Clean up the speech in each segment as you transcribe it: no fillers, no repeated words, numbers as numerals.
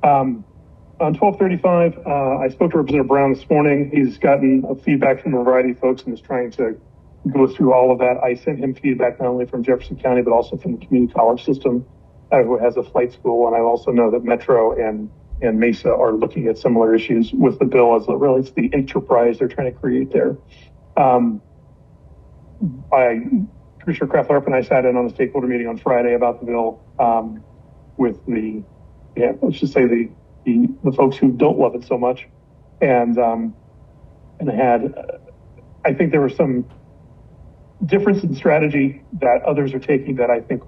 On 1235, I spoke to Representative Brown this morning. He's gotten feedback from a variety of folks and is trying to go through all of that. I sent him feedback not only from Jefferson County, but also from the community college system, who has a flight school. And I also know that Metro and Mesa are looking at similar issues with the bill as it relates to the enterprise they're trying to create there. Commissioner Kraft-Larp and I sat in on a stakeholder meeting on Friday about the bill with let's just say the folks who don't love it so much. And I think there was some difference in strategy that others are taking that I think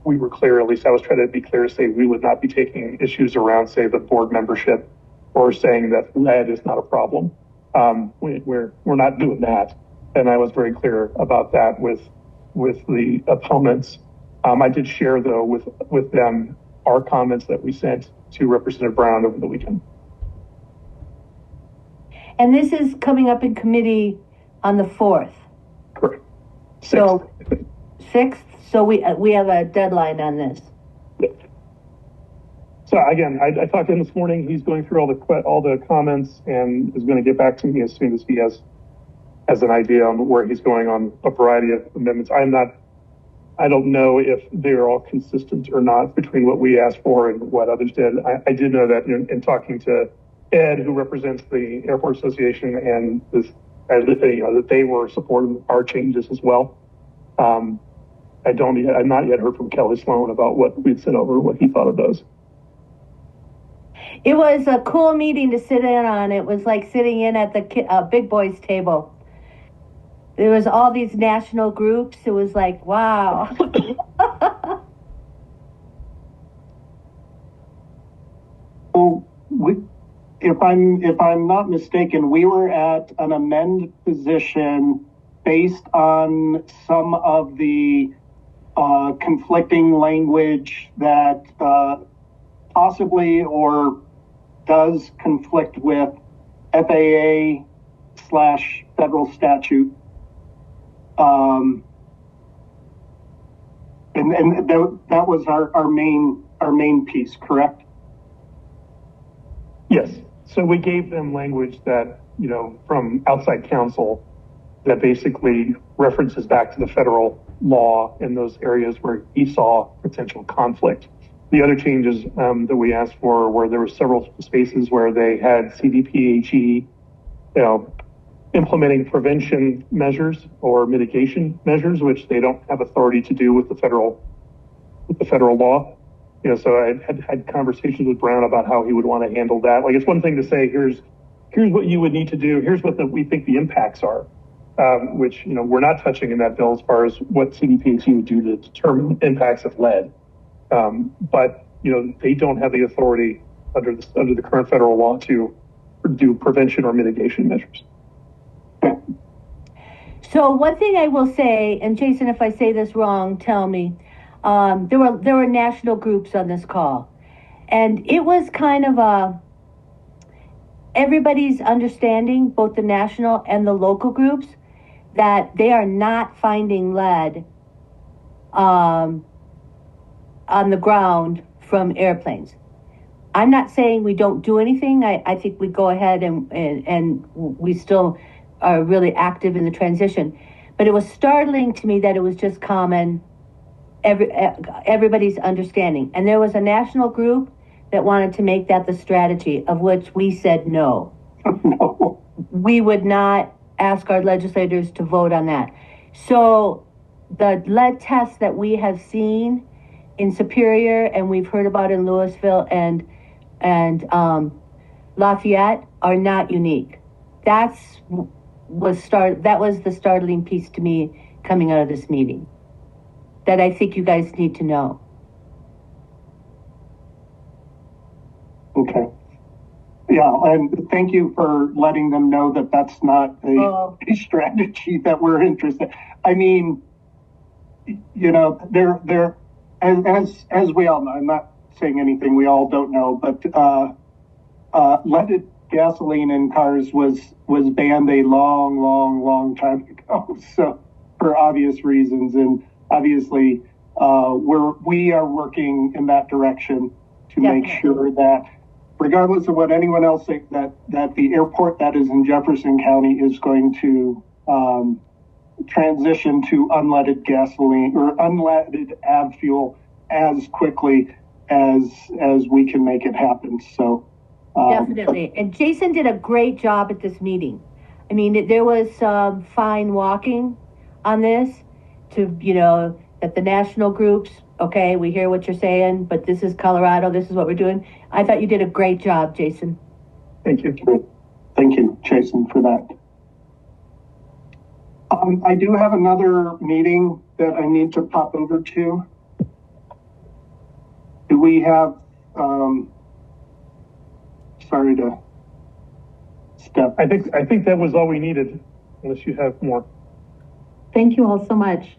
we were clear, at least I was trying to be clear to say we would not be taking issues around, say, the board membership or saying that lead is not a problem. We're not doing that. And I was very clear about that with the opponents. I did share, though, with them our comments that we sent to Representative Brown over the weekend. And this is coming up in committee on the 4th. Correct. 6th. So 6th. So we have a deadline on this. Yeah. So again, I talked to him this morning. He's going through all the comments and is going to get back to me as soon as he has an idea on where he's going on a variety of amendments. I don't know if they're all consistent or not between what we asked for and what others did. I did know that in talking to Ed, who represents the Airport Association, and that they were supporting our changes as well. I've not yet heard from Kelly Sloan about what we'd sent over, what he thought of those. It was a cool meeting to sit in on. It was like sitting in at the big boys table. There was all these national groups. It was like, wow. So if I'm not mistaken, we were at an amend position based on some of the conflicting language that possibly or does conflict with FAA/federal statute. And that was our main piece, correct? Yes. So we gave them language that, from outside counsel that basically references back to the federal law in those areas where he saw potential conflict. The other changes that we asked for were there were several spaces where they had CDPHE, implementing prevention measures or mitigation measures, which they don't have authority to do with the federal law. So I had conversations with Brown about how he would want to handle that. Like, it's one thing to say, here's what you would need to do. Here's what we think the impacts are, which, we're not touching in that bill as far as what CDPHE would do to determine impacts of lead. But, they don't have the authority under the current federal law to do prevention or mitigation measures. So one thing I will say, and Jason, if I say this wrong, tell me, there were national groups on this call, and it was kind of everybody's understanding, both the national and the local groups, that they are not finding lead on the ground from airplanes. I'm not saying we don't do anything. I think we go ahead and we still are really active in the transition. But it was startling to me that it was just common, everybody's understanding. And there was a national group that wanted to make that the strategy, of which we said no. No. We would not ask our legislators to vote on that. So the lead tests that we have seen in Superior and we've heard about in Louisville and Lafayette are not unique. That was the startling piece to me coming out of this meeting that I think you guys need to know. Okay. Yeah, and thank you for letting them know that that's not a strategy that we're interested. I mean, they're as we all know, I'm not saying anything we all don't know, but leaded gasoline in cars was banned a long time ago. So for obvious reasons, and obviously we are working in that direction to make sure that regardless of what anyone else thinks, that the airport that is in Jefferson County is going to transition to unleaded gasoline or unleaded av fuel as quickly as we can make it happen. So definitely. And Jason did a great job at this meeting. I mean, there was some fine walking on this to, you know, that the national groups, okay, we hear what you're saying, but this is Colorado, this is what we're doing. I thought you did a great job, Jason. Thank you. Thank you, Jason, for that. I do have another meeting that I need to pop over to. Do we have, sorry to step. I think that was all we needed, unless you have more. Thank you all so much.